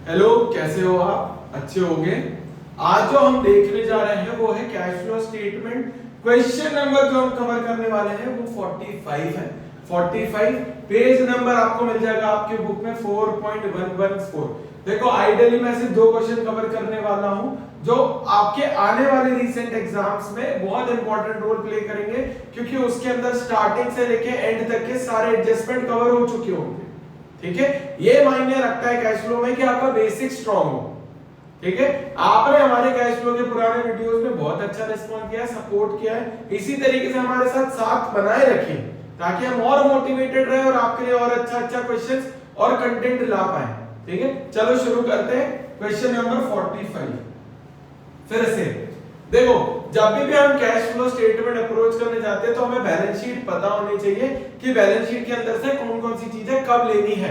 Hello, कैसे हो आप? अच्छे होंगे। आज जो हम देखने जा रहे हैं वो है cash flow statement. Question number जो हम कवर करने वाले हैं वो 45 है। 45 पेज नंबर आपको मिल जाएगा आपके बुक में 4.114। देखो, आइडियली मैं सिर्फ दो क्वेश्चन कवर करने वाला हूं जो आपके आने वाले रीसेंट एग्जाम्स में बहुत इंपॉर्टेंट रोल प्ले करेंगे, क्योंकि उसके अंदर स्टार्टिंग से लेके एंड तक के सारे एडजस्टमेंट कवर हो चुके होंगे। ठीक है, ये मायने रखता है कैश फ्लो में कि आपका बेसिक स्ट्रांग हो। ठीक है, आपने हमारे कैश फ्लो के पुराने वीडियोस में बहुत अच्छा रिस्पॉन्स किया है, सपोर्ट किया है। इसी तरीके से हमारे साथ साथ बनाए रखें ताकि हम और मोटिवेटेड रहे और आपके लिए और अच्छा अच्छा क्वेश्चंस और कंटेंट ला पाए। ठीक है, चलो शुरू करते हैं। क्वेश्चन नंबर 45 फिर से देखो, जब भी हम कैश फ्लो स्टेटमेंट अप्रोच करने जाते हैं तो हमें बैलेंस शीट पता होनी चाहिए कि बैलेंस शीट के अंदर से कौन कौन सी चीजें कब लेनी है।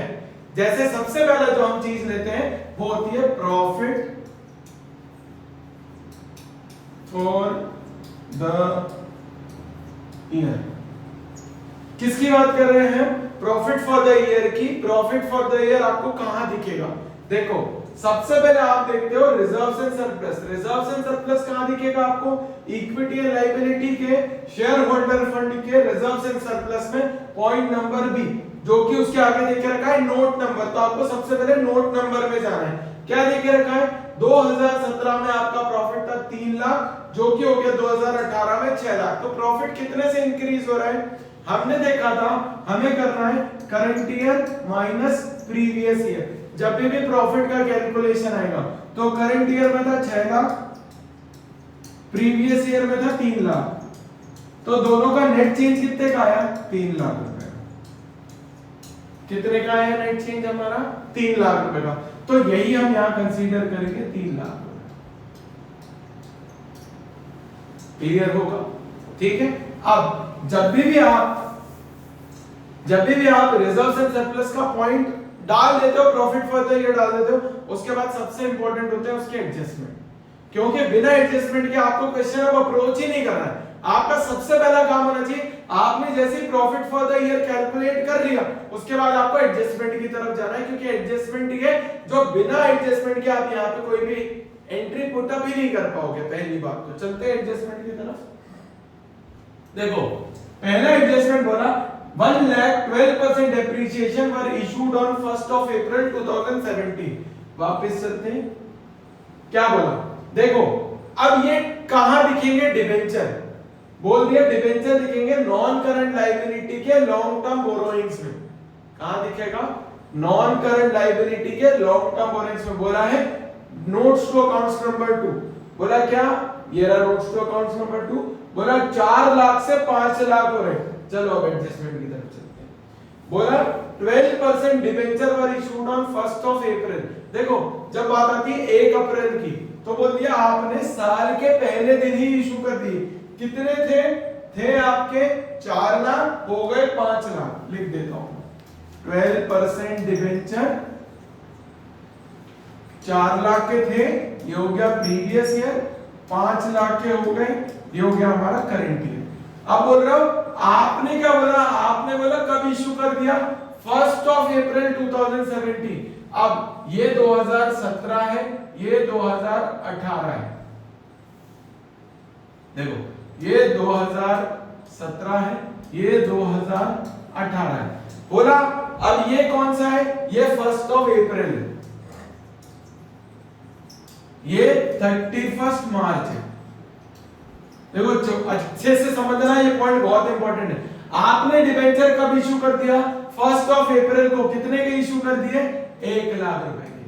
जैसे सबसे पहला जो हम चीज लेते हैं वो होती है प्रॉफिट फॉर द ईयर। किसकी बात कर रहे हैं? प्रॉफिट फॉर द ईयर की। प्रॉफिट फॉर द ईयर आपको कहां दिखेगा? देखो, सबसे पहले आप देखते हो reserves and surplus. Reserves and surplus कहां दिखेगा आपको? इक्विटी एंड लायबिलिटी के, शेयर होल्डर फंड के रिजर्व्स एंड सरप्लस में पॉइंट नंबर बी, जो कि उसके आगे देखे रखा है नोट नंबर। तो आपको सबसे पहले नोट नंबर में जाना है। क्या देखे रखा है? 2017 में आपका प्रॉफिट था 3 लाख, जो कि हो गया 2018 में 6 लाख। तो प्रॉफिट कितने से इंक्रीज हो रहा है? हमने देखा था हमें करना है current year minus previous year. जब भी प्रॉफिट का कैलकुलेशन आएगा तो करंट ईयर में था 6 लाख, प्रीवियस ईयर में था 3 लाख, तो दोनों का नेट चेंज कितने का आया? 3 लाख रुपए। कितने का आया नेट चेंज हमारा? 3 लाख रुपए का। तो यही हम यहां कंसीडर करेंगे 3 लाख रुपए। क्लियर होगा? ठीक है। अब जब भी आप रिजर्व्स एंड सरप्लस का पॉइंट डाल देते हो, प्रॉफिट फॉर द ईयर डाल देते हो, उसके बाद सबसे इंपॉर्टेंट होते हैं उसके एडजस्टमेंट। क्योंकि बिना एडजस्टमेंट के आपको क्वेश्चन अब अप्रोच ही नहीं करना है। आपका सबसे पहला काम होना चाहिए, आपने जैसे ही profit for the year calculate कर लिया उसके बाद आपको एडजस्टमेंट की तरफ जाना है, क्योंकि एडजस्टमेंट ही है जो बिना एडजस्टमेंट के आप यहां पे कोई भी एंट्री पुटअप ही नहीं कर पाओगे। पहली बात तो चलते हैं एडजस्टमेंट की तरफ। देखो, पहला एडजस्टमेंट बोला 1,12% डेप्रिसिएशन वर इशूड ऑन 1 अप्रैल 2017। वापस चलते हैं। क्या बोला? देखो, अब ये कहां दिखेंगे? डिबेंचर। बोल दिया डिबेंचर दिखेंगे नॉन करंट लायबिलिटी के लॉन्ग टर्म बोरोइंग्स में। कहां दिखेगा? नॉन करंट लायबिलिटी के लॉन्ग टर्म बोरोइंग्स में। बोला है नोट्स टू अकाउंट्स नंबर 2। बोला क्या? ये रहा नोट्स टू अकाउंट्स नंबर 2। बोला 4 लाख से 5 लाख हो रहे। चलो अब एडजस्टमेंट की तरफ चलते हैं। बोला 12% डिबेंचर वर इशूड ऑन 1 अप्रैल। देखो, जब बात आती है 1 अप्रैल की तो बोल दिया आपने साल के पहले दिन ही इशू कर दिए। कितने थे आपके? 4 लाख, हो गए 5 लाख। लिख देता हूं 12% डिबेंचर 4 लाख के थे, ये हो गया प्रीवियस ईयर। 5 लाख के हो गए, ये हो गया हमारा करंट ईयर। अब बोल रहा हूं आपने क्या बोला? आपने बोला कब इशू कर दिया? 1 अप्रैल 2017। अब ये 2017 है, ये 2018 है। देखो, ये 2017 है, ये 2018 है। बोला अब ये कौन सा है? ये 1 अप्रैल है, ये 31 मार्च है। देखो, अच्छे से समझना, ये पॉइंट बहुत इंपॉर्टेंट है। आपने डिबेंचर कब इशू कर दिया? 1 अप्रैल को। कितने के इशू कर दिए? 1 लाख रुपए के।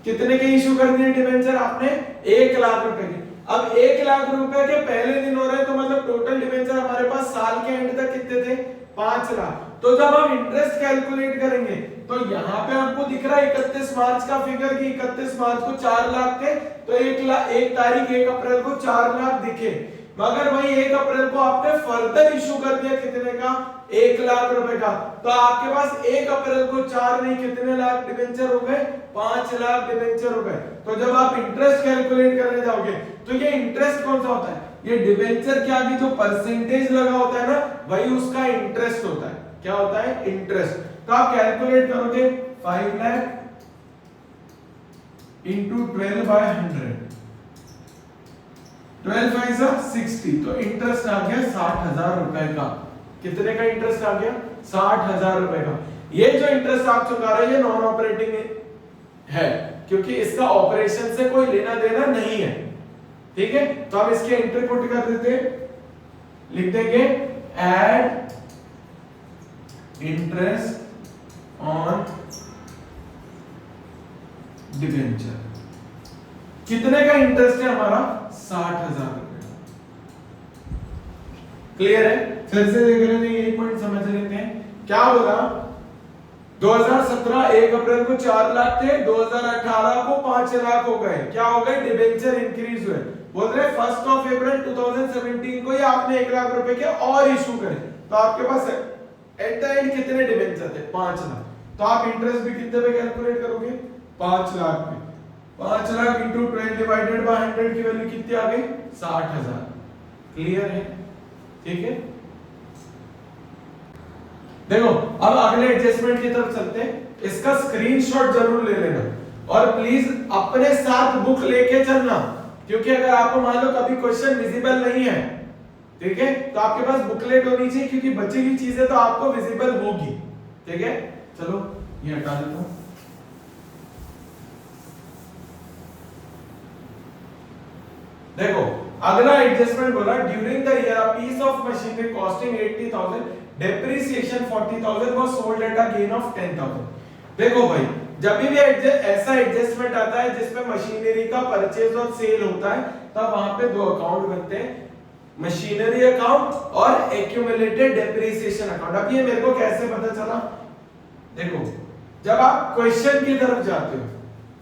कितने के इशू कर दिए डिबेंचर आपने? 1 लाख रुपए के। अब 1 लाख रुपए के पहले दिन हो रहे हैं तो मतलब टोटल डिबेंचर हमारे पास साल के एंड तक कितने थे? 5 लाख। तो जब हम इंटरेस्ट कैलकुलेट करेंगे तो यहां पे आपको दिख रहा है 31 मार्च का फिगर की 31 मार्च को 4 लाख थे, तो 1 तारीख 1 अप्रैल को 4 लाख दिखे। मगर वही 1 अप्रैल को आपने फर्दर इशू कर दिया कितने का? 1 लाख रुपए का। तो आपके पास 1 अप्रैल को 4 नहीं, कितने लाख डिबेंचर हो गए? 5 लाख डिबेंचर हो गए। तो जब आप इंटरेस्ट कैलकुलेट करने जाओगे तो ये इंटरेस्ट कौन सा होता है? ये डिबेंचर के आगे जो परसेंटेज लगा होता है ना, वही उसका इंटरेस्ट होता है। क्या होता है? इंटरेस्ट। तो आप कैलकुलेट करोगे 5 लाख इंटू 12/100, 12 5 60, तो इंटरेस्ट आ गया 60,000 रुपए का। कितने का इंटरेस्ट आ गया? 60,000 रुपए का। ये जो इंटरेस्ट आप चुका रहे हैं ये नॉन ऑपरेटिंग है, क्योंकि इसका ऑपरेशन से कोई लेना देना नहीं है। ठीक है, तो हम इसके एंट्री पुट कर देते हैं, लिख देंगे ऐड इंटरेस्ट ऑन डिबेंचर। कितने का इंटरेस्ट है हमारा? 60,000 रुपए। क्लियर है? फिर से देख लेते हैं, यही पॉइंट समझ लेते हैं। क्या बोला? 2017 1 अप्रैल को 4 लाख थे, 2018 को 5 लाख हो गए। क्या हो गए? डिबेंचर इंक्रीज हुए। बोल रहे 1 अप्रैल 2017 को ये आपने 1 लाख रुपए के और इशू करे, तो आपके पास एट द एंड कितने डिबेंचर थे? 5 लाख। तो आप इंटरेस्ट भी कितने पे कैलकुलेट करोगे? 5 लाख पे। 5 लाख इंटू 12 डिवाइडेड बाय 100 की वैल्यू कितनी आ गई? 60,000। क्लियर है? ठीक है, देखो अब अगले एडजस्टमेंट की तरफ चलते हैं। इसका स्क्रीनशॉट जरूर ले लेना और प्लीज अपने साथ बुक लेके चलना, क्योंकि अगर आपको मान लो कभी क्वेश्चन विजिबल नहीं है, ठीक है, तो आपके पास बुकलेट होनी चाहिए, क्योंकि बची हुई चीजें तो आपको विजिबल होगी। ठीक है, चलो ये हटा देता हूं। देखो अगला एडजस्टमेंट बोला, during the year a piece of machinery costing 80,000, depreciation 40,000 was sold at a gain of 10,000। देखो भाई, जब भी ऐसा एडजस्टमेंट आता है जिसमें मशीनरी का परचेज और सेल होता है, तब वहां पे दो अकाउंट बनते हैं, मशीनरी अकाउंट और एक्यूमुलेटेड डेप्रिसिएशन अकाउंट। अब ये मेरे को कैसे पता चला? देखो जब आप क्वेश्चन की तरफ जाते हो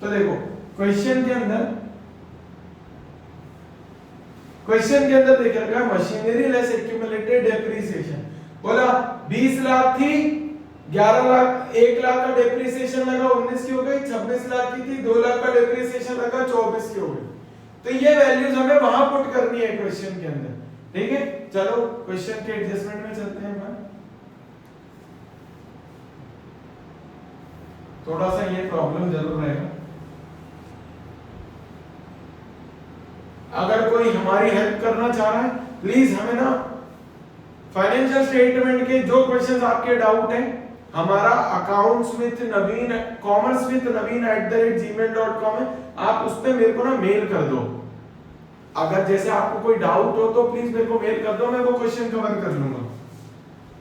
तो देखो क्वेश्चन के अंदर देख रखा है मशीनरी लेस एक्यूमुलेटेड डेप्रिसिएशन। बोला 20 लाख थी, 11 लाख, 1 लाख का डेप्रिसिएशन लगा 19 की हो गई, 26 लाख की थी, 2 लाख का डेप्रिसिएशन लगा 24 की हो गई। तो ये वैल्यूज हमें वहां पुट करनी है क्वेश्चन के अंदर। ठीक है, चलो क्वेश्चन के एडजस्टमेंट में चलते हैं। थोड़ा सा ये प्रॉब्लम जरूर रहेगा, अगर कोई हमारी हेल्प करना चाह रहा है प्लीज हमें ना फाइनेंशियल स्टेटमेंट के जो क्वेश्चंस आपके डाउट हैं, हमारा अकाउंट्स विद नवीन commerce@gmail.com है, आप उस पे मेरे को ना मेल कर दो। अगर जैसे आपको कोई डाउट हो तो प्लीज मेरे को मेल कर दो, मैं वो क्वेश्चन कवर कर लूंगा,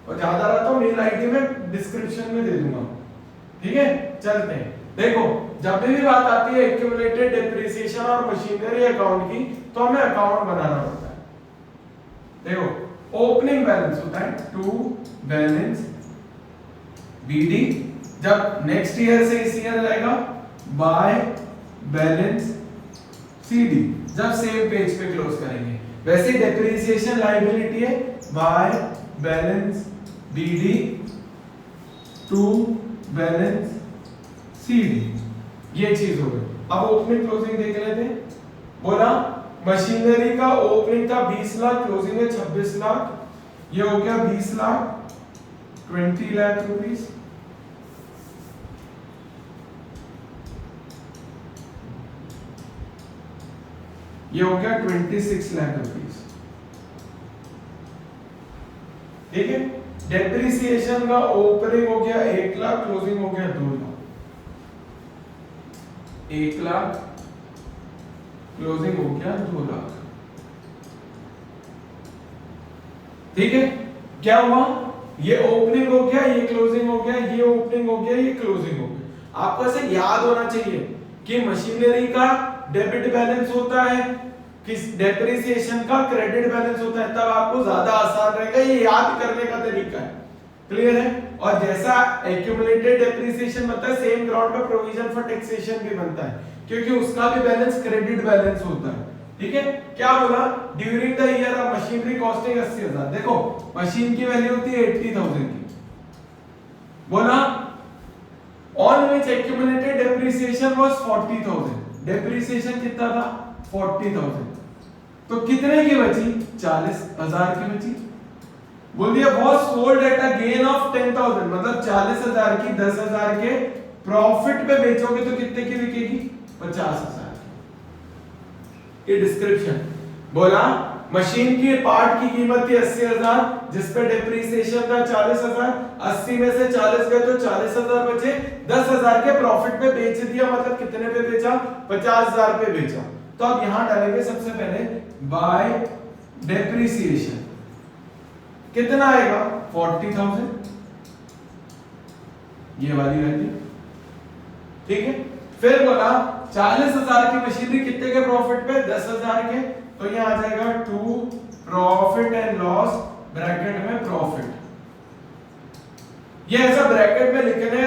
और ज्यादा रहा तो मेल आईडी में डिस्क्रिप्शन में दे दूंगा। ठीक है, चलते हैं। देखो जब भी बात आती है एक्यूमुलेटेड डेप्रिसिएशन और मशीनरी अकाउंट की, तो हमें अकाउंट बनाना पड़ता है। देखो ओपनिंग बैलेंस होता है टू बैलेंस बीडी, जब नेक्स्ट ईयर से इस ईयर रहेगा बाय बैलेंस सीडी, जब सेम पेज पे क्लोज करेंगे। वैसे डेप्रिसिएशन लायबिलिटी है by balance BD to balance CD, ये चीज हो गई। अब ओपनिंग क्लोजिंग देख लेते हैं। बोला मशीनरी का ओपनिंग था 20 लाख, क्लोजिंग है 26 लाख, ये हो गया 20 लाख 20 लाख रुपीस। ये हो गया 26 लाख रुपीस। ठीक है, डेप्रिसिएशन का ओपनिंग हो गया 1 लाख, क्लोजिंग हो गया 2 लाख। 1 लाख क्लोजिंग हो गया 2 लाख। ठीक है, क्या हुआ? ये ओपनिंग हो गया, ये क्लोजिंग हो गया, ये ओपनिंग हो गया, ये क्लोजिंग हो गया। आपको ऐसे याद होना चाहिए कि मशीनरी का डेबिट बैलेंस होता है, किस डेप्रिसिएशन का क्रेडिट बैलेंस होता है, तब आपको ज्यादा आसान रहेगा, ये याद करने का तरीका है। क्लियर है? और जैसा एक्यूमुलेटेड डेप्रिसिएशन बनता है, सेम ग्राउंड पे प्रोविजन फॉर टैक्सेशन भी बनता है, क्योंकि उसका भी बैलेंस क्रेडिट बैलेंस होता है। ठीक है, क्या बोला? During the year of machinery costing 80,000। देखो मशीन की वैल्यू होती है 80,000 की। बोला on which accumulated depreciation was 40,000, depreciation कितना था? 40,000। तो कितने की बची? 40,000 की बची। बोल दिया was sold at a gain of 10,000, मतलब 40,000 की 10,000 के प्रॉफिट पे बेचोगे तो कितने की बिकेगी? 50,000। ये डिस्क्रिप्शन बोला मशीन की पार्ट की कीमत थी 80,000 जिस पे डेप्रिसिएशन था 40,000, 80 में से 40 गए तो 40,000 बचे, 10,000 के प्रॉफिट पे बेच दिया, मतलब कितने पे बेचा? 50,000 पे बेचा। तो अब यहां डालेंगे सबसे पहले बाय डेप्रिसिएशन, कितना आएगा? 40,000, ये वाली वैल्यू, ठीक है। फिर बोला 40,000 की मशीनरी कितने के प्रॉफिट पे? 10,000 के, तो ये आ जाएगा to profit and loss bracket में प्रॉफिट। ये ऐसा ब्रैकेट में लिखने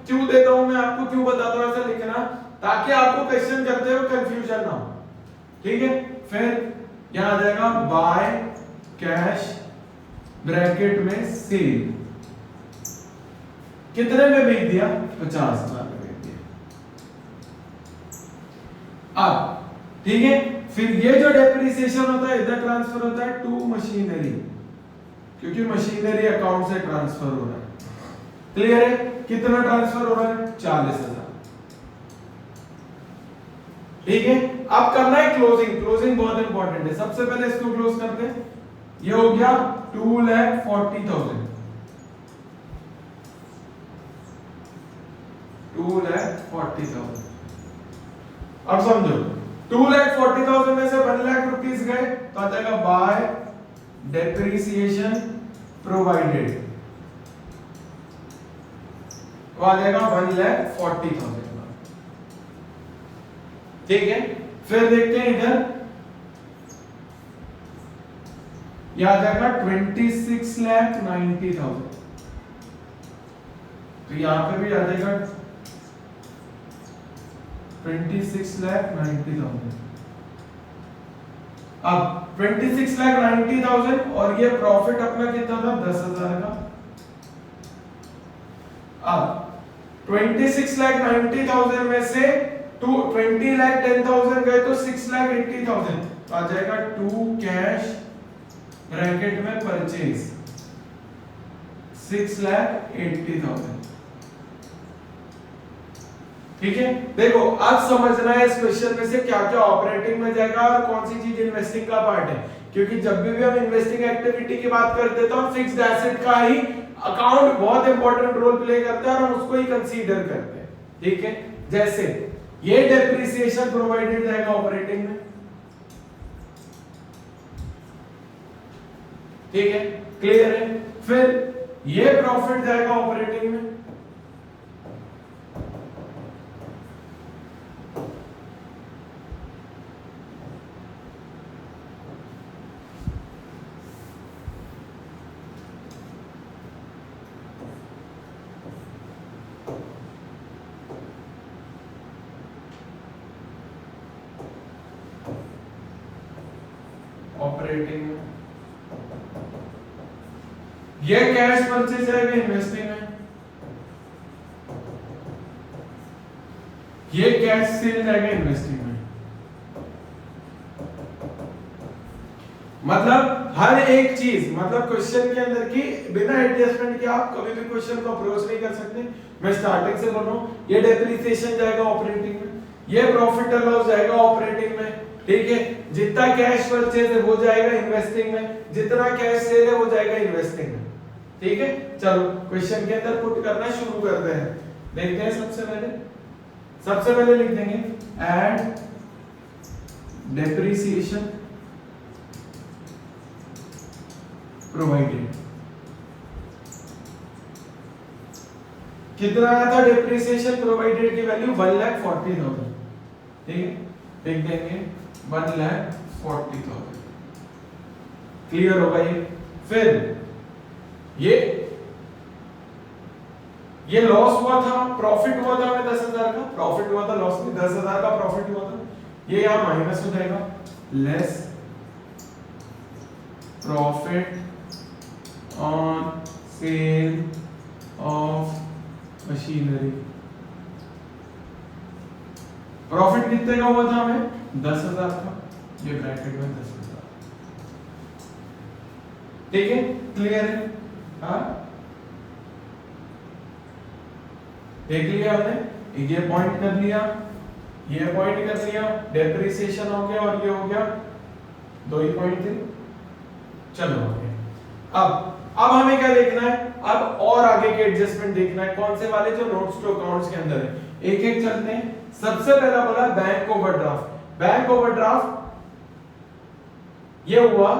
क्यों देता हूं मैं आपको, क्यों बताता हूं ऐसा लिखना, ताकि आपको क्वेश्चन करते हुए कंफ्यूजन ना हो, ठीक है। फिर यहां आ जाएगा बाय कैश ब्रैकेट में सेल, कितने में बेच दिया? 50,000 में बेच दिया। अब ठीक है, फिर ये जो डेप्रिसिएशन होता है इधर ट्रांसफर होता है टू मशीनरी, क्योंकि मशीनरी अकाउंट से ट्रांसफर हो रहा है। क्लियर है? कितना ट्रांसफर हो रहा है? 40,000। ठीक है, अब करना है क्लोजिंग। क्लोजिंग बहुत इंपॉर्टेंट है। सबसे पहले इसको क्लोज करते हैं। ये हो गया 2,40,000, 2,40,000। अब समझो 2,40,000 में से 1,00,000 रुपीस गए तो आ जाएगा बाय डेप्रिसिएशन प्रोवाइडेड, वो आ जाएगा 1,40,000। ठीक है, फिर देखते हैं इधर, यह आ जाएगा 26,90,000, तो यहां पे भी आ जाएगा 26,90,000। अब 26,90,000 और ये प्रॉफिट अपना कितना था? 10,000 का। अब 26,90,000 में से 20,10,000 गए तो 6,80,000, तो आ जाएगा टू कैश ब्रैकेट में परचेज 6,80,000। ठीक है, देखो अब समझना है इस क्वेश्चन में से क्या क्या ऑपरेटिंग में जाएगा और कौन सी चीज इन्वेस्टिंग का पार्ट है, क्योंकि जब भी हम इन्वेस्टिंग एक्टिविटी की बात करते हैं तो हम फिक्स्ड एसेट का ही अकाउंट बहुत इंपॉर्टेंट रोल प्ले करता है और हम उसको ही कंसीडर करते हैं। ठीक है, जैसे ये डेप्रिसिएशन प्रोवाइडेड जाएगा ऑपरेटिंग में, ठीक है, क्लियर है। फिर ये प्रॉफिट जाएगा ऑपरेटिंग में, ऑपरेटिंग में ये कैश परचेज जाएगा इन्वेस्टिंग में, ये कैश सेल जाएगा इन्वेस्टिंग में। मतलब हर एक चीज, मतलब क्वेश्चन के अंदर की बिना एडजस्टमेंट के आप कभी भी क्वेश्चन को अप्रोच नहीं कर सकते। मैं स्टार्टिंग से बोल रहा हूं, ये डेप्रिसिएशन जाएगा ऑपरेटिंग में, ये प्रॉफिट एंड लॉस जाएगा ऑपरेटिंग में, ठीक है। जितना कैश परचेज है वो जाएगा इन्वेस्टिंग में, जितना कैश सेल है वो जाएगा इन्वेस्टिंग में, ठीक है। चलो क्वेश्चन के अंदर पुट करना शुरू करते हैं। देखते हैं सबसे पहले लिख देंगे एड डेप्रिसिएशन प्रोवाइडेड। कितना आया था डेप्रिसिएशन प्रोवाइडेड की वैल्यू? 1,40,000, ठीक है, लिख देंगे 1,40,000। क्लियर होगा ये। फिर ये लॉस हुआ था, प्रॉफिट हुआ था हमें 10,000 का, प्रॉफिट हुआ था, लॉस में 10,000 का प्रॉफिट हुआ था, ये यहां माइनस हो जाएगा, less profit on sale of machinery. Profit कितने का हुआ था हमें? 10,000 का, ये ब्रैकेट में 10,000, ठीक है, क्लियर है। हाँ देख लिया हमने, ये पॉइंट कर लिया, ये पॉइंट कर लिया, डेप्रिसिएशन हो गया और ये हो गया, दो ही पॉइंट थे। चलो आगे। अब हमें क्या देखना है, अब और आगे के एडजस्टमेंट देखना है, कौन से वाले, जो नोट्स टू अकाउंट्स के अंदर है। एक एक चलते हैं। सबसे पहला बोला बैंक ओवरड्राफ्ट। बैंक ओवरड्राफ्ट ये हुआ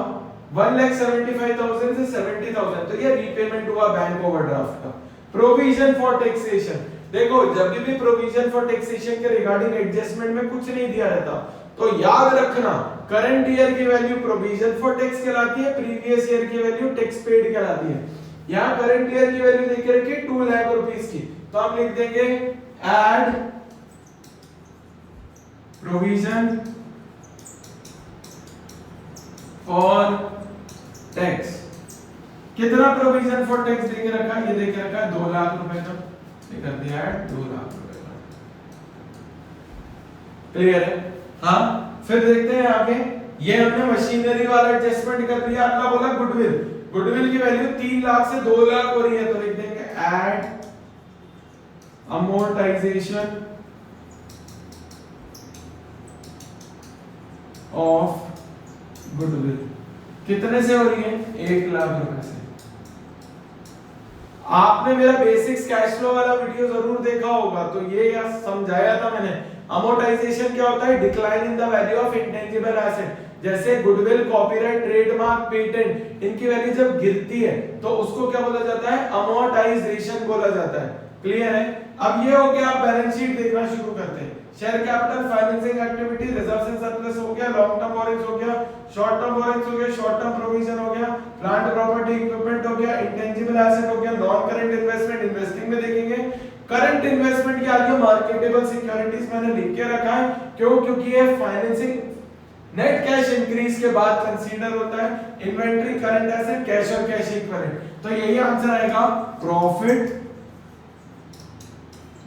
1,75,000 से 70,000, तो ये रीपेमेंट हुआ बैंक ओवरड्राफ्ट का। प्रोविजन फॉर टैक्सेशन, देखो जब भी प्रोविजन फॉर टैक्सेशन के रिगार्डिंग एडजस्टमेंट में कुछ नहीं दिया रहता, तो याद रखना करंट ईयर की वैल्यू प्रोविजन फॉर टैक्स कहलाती है, प्रीवियस ईयर की वैल्यू टैक्स पेड कहलाती है। यहां करंट ईयर की वैल्यू देके रखी 2 लाख रुपीस की, तो हम लिख देंगे ऐड प्रोविजन फॉर टैक्स। कितना प्रोविजन फॉर टैक्स देके रखा है, ये देके रखा है 2 लाख रुपए का, ये कर दिया है 2 लाख रुपए का। क्लियर है? हाँ, फिर देखते हैं आगे। ये हमने मशीनरी वाला एडजस्टमेंट कर दिया। अगला बोला गुडविल। गुडविल की वैल्यू 3 लाख से 2 लाख हो रही है, तो लिख देंगे ऐड अमोर्टाइजेशन ऑफ गुडविल। कितने से हो रही है? 1 लाख रुपए से। आपने मेरा बेसिक्स कैश फ्लो वाला वीडियो जरूर देखा होगा, तो ये समझाया था मैंने। अमोर्टाइजेशन क्या होता है? Decline in the value of intangible asset. जैसे गुडविल, कॉपीराइट, ट्रेडमार्क, पेटेंट, इनकी वैल्यू जब गिरती है तो उसको क्या बोला जाता है? अमोर्टाइजेशन बोला जाता है। क्लियर है? अब ये हो गया, आप बैलेंस शीट देखना शुरू करते हैं। Share capital, financing activity, reserves and surplus हो गया, लॉन्ग टर्म बोरिंग्स हो गया, शॉर्ट टर्म बोरिंग्स हो गया, शॉर्ट टर्म प्रोविजन हो गया, प्लांट प्रॉपर्टी इक्विपमेंट हो गया, इंटेंजिबल एसेट हो गया, नॉन करंट इन्वेस्टमेंट, इन्वेस्टिंग में देखेंगे। करंट इन्वेस्टमेंट के आगे मार्केटेबल सिक्योरिटीज मैंने लिख के रखा है, क्यों? क्योंकि ये फाइनेंसिंग नेट कैश इंक्रीज के बाद कंसीडर होता है। इन्वेंटरी, करंट एसेट, कैश और कैश इक्विवेलेंट, तो यही आंसर आएगा, profit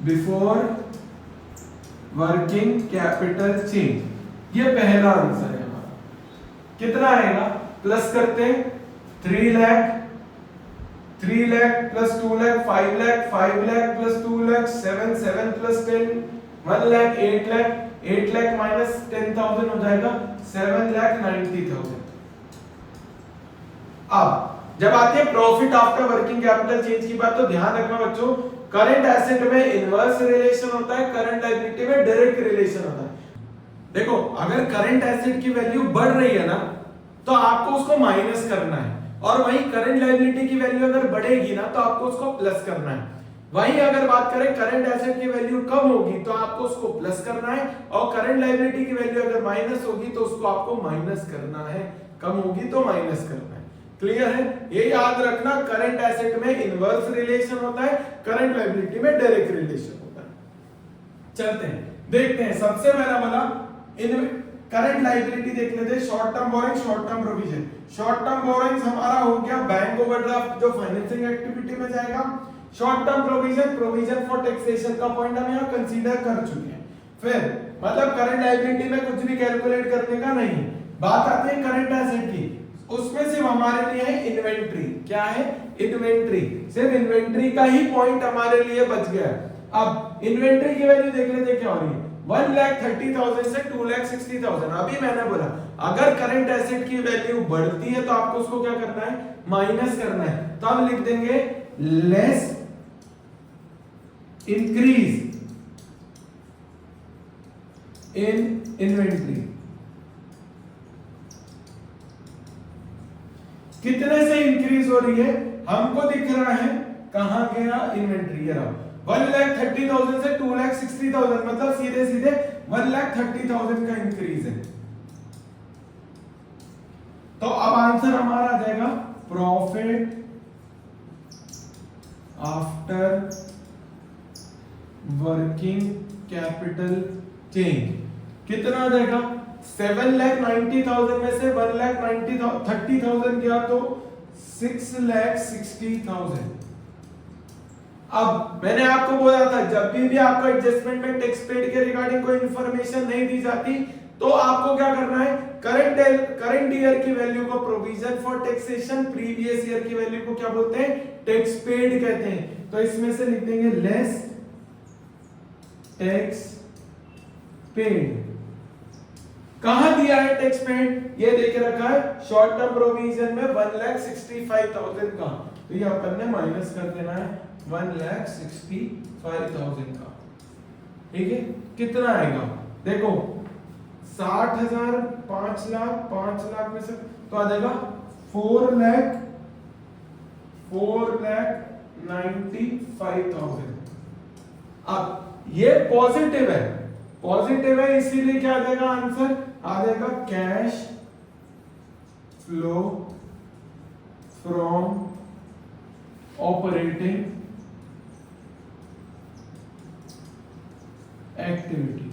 before working capital change. ये पहला आंसर है हमारा। कितना आएगा? प्लस करते हैं, 3 lakh plus 2 lakh 5 lakh plus 2 lakh 7 plus 10 1 lakh 8 lakh minus 10,000 हो जाएगा 7,90,000। अब जब आती है profit after working capital change की बात, तो ध्यान रखना बच्चों, करंट एसेट में इनवर्स रिलेशन होता है, करंट लायबिलिटी में डायरेक्ट रिलेशन होता है। देखो अगर करंट एसेट की वैल्यू बढ़ रही है ना, तो आपको उसको माइनस करना है, और वहीं करंट लायबिलिटी की वैल्यू अगर बढ़ेगी ना, तो आपको उसको प्लस करना है। वहीं अगर बात करें करंट एसेट की वैल्यू कम होगी तो आपको उसको प्लस करना है, और करंट लायबिलिटी की वैल्यू अगर माइनस होगी तो उसको आपको माइनस करना है, कम होगी तो माइनस करना है। क्लियर है? ये याद रखना, करंट एसेट में इनवर्स रिलेशन होता है, करंट लायबिलिटी में डायरेक्ट रिलेशन होता है। चलते हैं, देखते हैं। सबसे पहला वाला करंट लायबिलिटी देख लेते हैं, short term borrowing, short term provision. Short term borings हमारा हो गया बैंक ओवरड्राफ्ट, जो फाइनेंसिंग एक्टिविटी में जाएगा। Short term provision, provision for taxation का पॉइंट हम यहाँ कंसीडर कर चुके हैं। फिर मतलब करंट लायबिलिटी में कुछ भी कैलकुलेट करने का नहीं। बात आती है करंट एसेट की, उसमें सिर्फ हमारे लिए है इन्वेंट्री। क्या है? इन्वेंट्री। सिर्फ इन्वेंट्री का ही पॉइंट हमारे लिए बच गया। अब इन्वेंट्री की वैल्यू देख लेते क्या हो रही है, 1,30,000 से 2,60,000। अभी मैंने बोला अगर करंट एसेट की वैल्यू बढ़ती है तो आपको उसको क्या करना है? माइनस करना है। तो हम लिख देंगे लेस इंक्रीज इन इन्वेंट्री। कितने से इंक्रीज हो रही है? हमको दिख रहा है, कहां गया? इन्वेंट्री। ये रहा 1,30,000 से 2,60,000, मतलब सीधे सीधे 1,30,000 का इंक्रीज है। तो अब आंसर हमारा आ जाएगा profit after working capital change. कितना आ जाएगा? 7,90,000 में से 1,30,000 गया तो 6,60,000। अब मैंने आपको बोला था जब भी आपको एडजस्टमेंट में टैक्स पेड के रिगार्डिंग कोई इंफॉर्मेशन नहीं दी जाती तो आपको क्या करना है? करंट ईयर की वैल्यू को provision for taxation, previous year की वैल्यू को क्या बोलते हैं? टैक्स पेड कहते हैं। तो इसमें से लिख देंगे लेस टैक्स पेड। कहां दिया है टैक्स पेड? ये देके रखा है शॉर्ट टर्म प्रोविजन में 1,65,000 का, तो ये अपन ने माइनस कर देना है 1,65,000 का। ठीक है, कितना आएगा देखो 60,000 5 लाख में से तो आ जाएगा 4,95,000। अब ये पॉजिटिव है इसीलिए क्या आ जाएगा आंसर आ जाएगा cash flow from operating activity.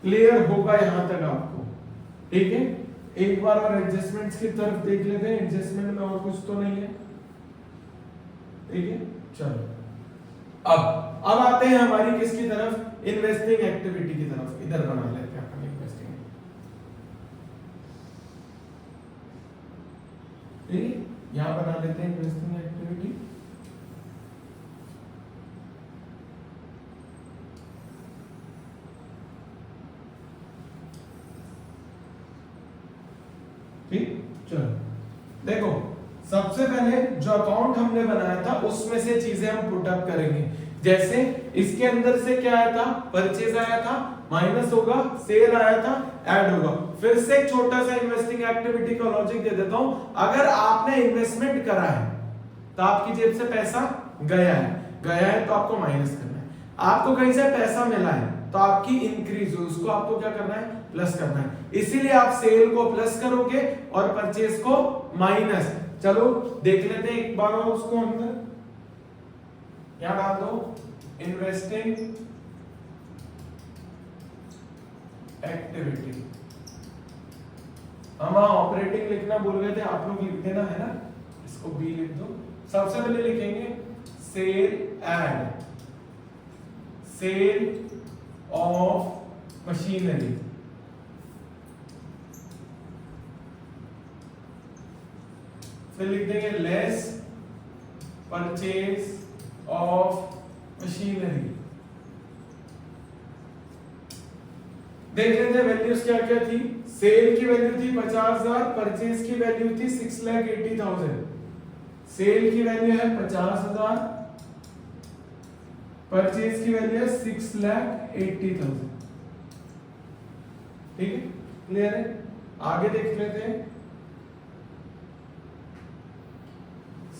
Clear होगा यहां तक आपको? ठीक है, एक बार और एडजस्टमेंट्स की तरफ देख लेते हैं। एडजस्टमेंट में और कुछ तो नहीं है। ठीक है, चलो अब आते हैं हमारी किसकी तरफ? इन्वेस्टिंग एक्टिविटी की तरफ। इधर बना लेते हैं अपन इन्वेस्टिंग। ठीक है, यहां बना लेते हैं इन्वेस्टिंग एक्टिविटी। ठीक, चलो देखो सबसे पहले जो अकाउंट हमने बनाया था उसमें से चीजें हम पुट अप करेंगे। जैसे इसके अंदर से क्या आया था? परचेज आया था, माइनस होगा, सेल आया था, ऐड होगा। फिर से एक छोटा सा इन्वेस्टिंग एक्टिविटी का लॉजिक दे देता हूं। अगर आपने इन्वेस्टमेंट करा है तो आपकी जेब से पैसा गया है तो आपको माइनस करना है। आपको कहीं से पैसा मिला है तो आपकी इंक्रीज हो, उसको आपको क्या करना है? प्लस करना है। इसीलिए आप सेल को प्लस करोगे और परचेज को माइनस। चलो देख लेते हैं एक बार और उसको अंदर। क्या डाल दो? Investing activity. हम ऑपरेटिंग लिखना भूल गए थे, आप लोग लिख देना है ना, इसको बी लिख दो। सबसे पहले लिखेंगे सेल ऑफ मशीनरी। फिर लिख देंगे लेस परचेज ऑफ मशीनरी। देख लेते हैं वैल्यूज क्या क्या थी। सेल की वैल्यू थी 50,000, परचेज की वैल्यू थी 6,80,000। सेल की वैल्यू है 50,000, परचेज की वैल्यू है 6,80,000। ठीक है, क्लियर है? आगे देख लेते हैं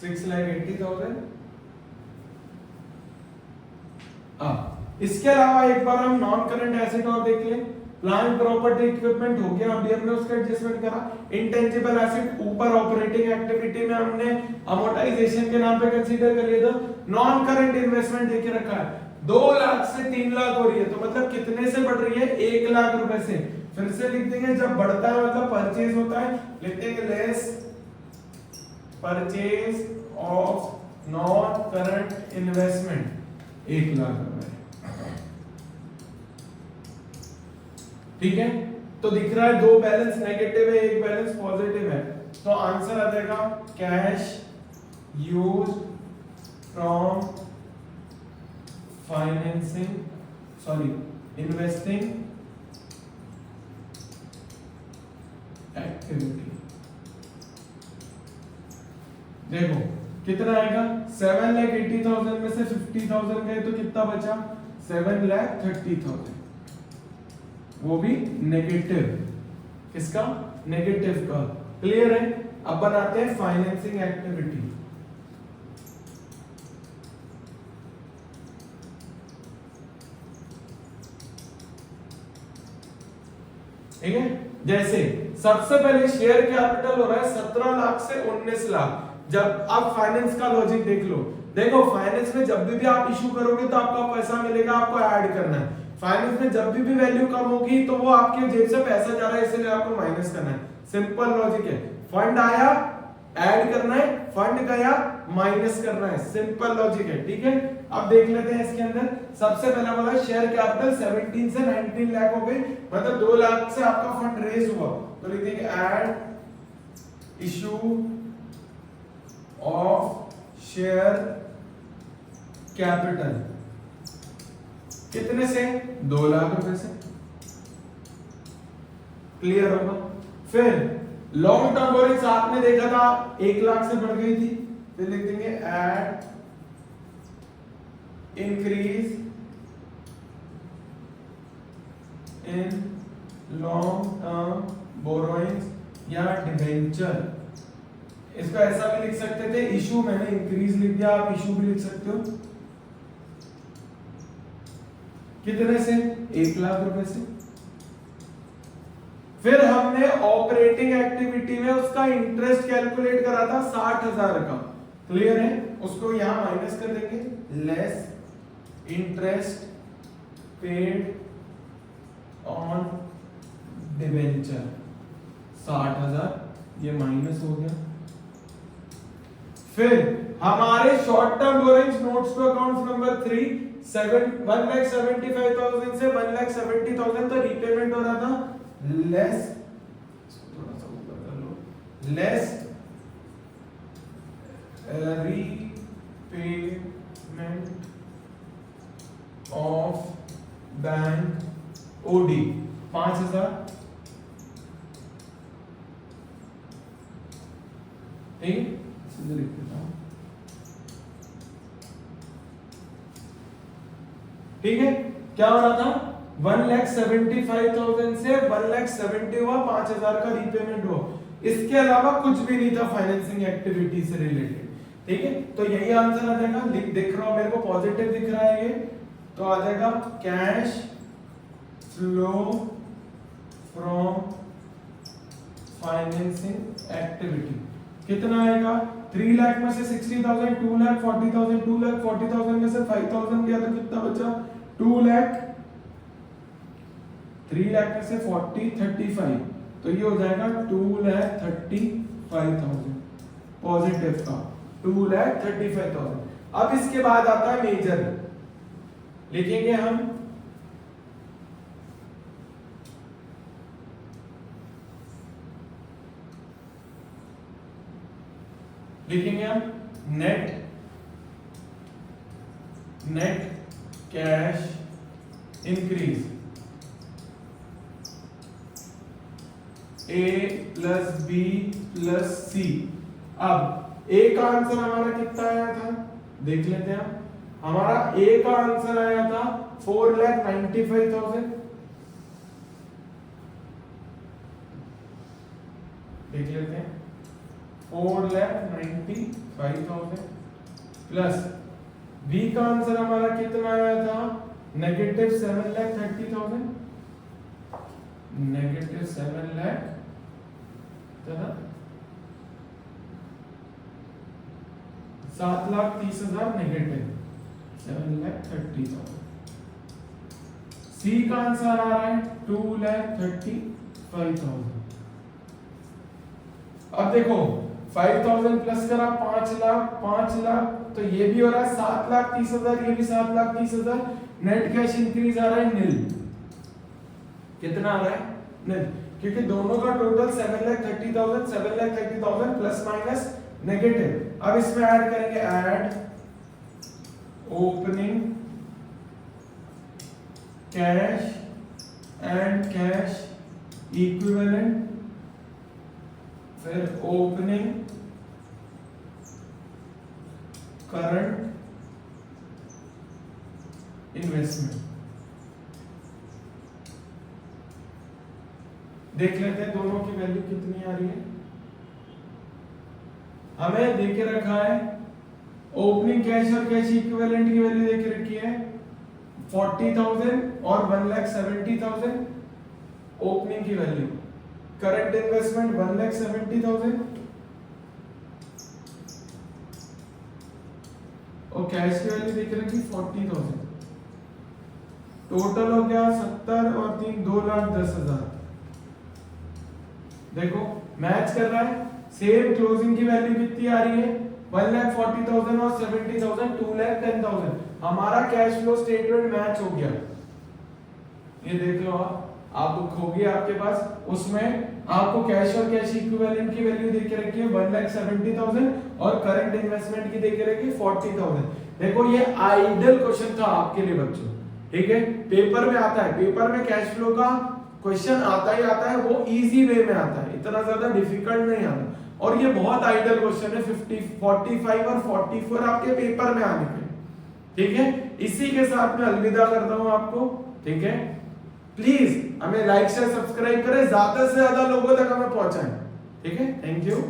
6,80,000। इसके अलावा एक बार हम नॉन करंट एसेट और देख लें। प्लांट प्रॉपर्टी इक्विपमेंट हो गया, अभी हमने उसका एडजस्टमेंट करा। इंटेंजिबल एसेट ऊपर ऑपरेटिंग एक्टिविटी में हमने अमोर्टाइजेशन के नाम पे कंसीडर कर लिया था। नॉन करंट इन्वेस्टमेंट देके रखा है 2 लाख से 3 लाख हो रही है, तो मतलब कितने से बढ़ रही है? 1 लाख रुपए से। फिर से लिख देंगे जब बढ़ता है मतलब परचेज होता है, लिख देंगे less purchase of non current investment 1 lakh रुपए। ठीक है, तो दिख रहा है 2 बैलेंस नेगेटिव है, 1 बैलेंस पॉजिटिव है, तो आंसर आ जाएगा cash use from investing activity. देखो कितना आएगा? 7,80,000 में से 50,000 गए तो कितना बचा? 7,30,000। वो भी नेगेटिव। किसका? नेगेटिव का। क्लियर है? अब बनाते हैं फाइनेंसिंग एक्टिविटी। ठीक है, जैसे सबसे पहले शेयर कैपिटल हो रहा है 17 लाख से 19 लाख। जब आप फाइनेंस का लॉजिक देख लो, देखो फाइनेंस में जब भी आप इशू करोगे तो आपका पैसा मिलेगा, आपको ऐड करना है। फाइनेंस में जब भी वैल्यू कम होगी तो वो आपके जेब से पैसा जा रहा है, इसलिए आपको माइनस करना है। सिंपल लॉजिक है। फंड आया ऐड करना है, फंड गया माइनस करना है, सिंपल लॉजिक है। ठीक है, अब देख लेते हैं इसके अंदर। सबसे पहला बोला शेयर कैपिटल 17 से 19 लाख हो गई, मतलब 2 लाख से आपका फंड रेज हुआ, तो लिख देंगे add issue of share capital कितने से? 2 लाख रुपए से। क्लियर होगा? फिर लॉन्ग टर्म बोरिंग्स आपने देखा था 1 लाख से बढ़ गई थी, फिर लिख देंगे at increase in long term borrowings या डिबेंचर। इसको ऐसा भी लिख सकते थे, इशू, मैंने इंक्रीज लिख दिया, आप इशू भी लिख सकते हो। कितने से? 1 लाख रुपए से। फिर हमने ऑपरेटिंग एक्टिविटी में उसका इंटरेस्ट कैलकुलेट करा था 60,000 का। क्लियर है? उसको यहां माइनस कर देंगे, less interest paid on debenture 60,000, ये माइनस हो गया। फिर हमारे short term borrowings notes to account number 3 1,75,000 से 1,70,000 तो रीपेमेंट हो रहा था, लेस, थोड़ा सा ऊपर कर लो, less repayment of bank OD 5,000। ठीक, सीधे लिख देता हूं। ठीक है, क्या हो रहा था? 1,75,000 से 1,70,000 हुआ, 5,000 का रीपेमेंट हुआ। इसके अलावा कुछ भी नहीं था फाइनेंसिंग एक्टिविटी से रिलेटेड। ठीक है, तो यही आंसर आ जाएगा। दिख रहा हो मेरे को, पॉजिटिव दिख रहा है ये, तो आ जाएगा cash flow from financing activity. कितना आएगा? 3 लाख में से 60,000, 2 लाख 40,000, 2 लाख 40,000 में से 5,000 गया तो कितना बचा? 2 लाख। 3 लाख में से 40 35, तो ये हो जाएगा 2,35,000 पॉजिटिव का, 2,35,000। अब इसके बाद आता है मेजर, लिखेंगे हम net cash increase A plus B plus C. अब ए का आंसर हमारा कितना आया था, देख लेते हैं। हमारा ए का आंसर आया था 4,95,000। देख लेते हैं, 4,95,000 प्लस बी का आंसर हमारा कितना आया था? -7,30,000। -7,00,000 7,30,000 नेगेटिव 7,30,000। सी का आंसर आ रहा है 2,35,000। अब देखो 5,000 प्लस करा 5 लाख, 5 लाख, तो ये भी हो रहा है 7,30,000, ये भी 7,30,000। नेट कैश इंक्रीज आ रहा है नील। कितना आ रहा है? नील, क्योंकि दोनों का टोटल 7,30,000 प्लस माइनस नेगेटिव। अब इसमें ऐड करेंगे, add opening cash and cash equivalent, फिर ओपनिंग करंट इन्वेस्टमेंट। देख लेते हैं दोनों की वैल्यू कितनी आ रही है। हमें देके रखा है ओपनिंग कैश और कैश इक्विवेलेंट की वैल्यू देके रखी है 40,000 और 1,70,000 ओपनिंग की वैल्यू। करंट इन्वेस्टमेंट 1,70,000 और कैश की वैल्यू देके रखी 40,000। टोटल हो गया 70 और 3 2,10,000। देखो मैच कर रहा है। सेम क्लोजिंग की वैल्यू कितनी आ रही है? 1,40,000 और 70,000, 2,10,000। हमारा कैश फ्लो स्टेटमेंट मैच हो गया। ये देख लो आप बुक होगी आपके पास, उसमें आपको कैश और कैश इक्विवेलेंट की वैल्यू देके रखी है 1,70,000 और करंट इन्वेस्टमेंट की देके रखी है 40,000। देखो ये आइडियल क्वेश्चन था आपके लिए बच्चों, ठीक है। पेपर में आता है, पेपर में कैश फ्लो का क्वेश्चन आता ही आता है, वो इजी वे में आता है, इतना ज्यादा डिफिकल्ट नहीं आता। और ये बहुत आइडियल क्वेश्चन है, 50, 45 और 44 आपके पेपर में आने के, ठीक है। इसी के साथ मैं अलविदा करता हूं आपको, ठीक है। प्लीज हमें लाइक शेयर सब्सक्राइब करें, ज्यादा से ज्यादा लोगों तक हमें पहुंचाएं, ठीक है। Thank you.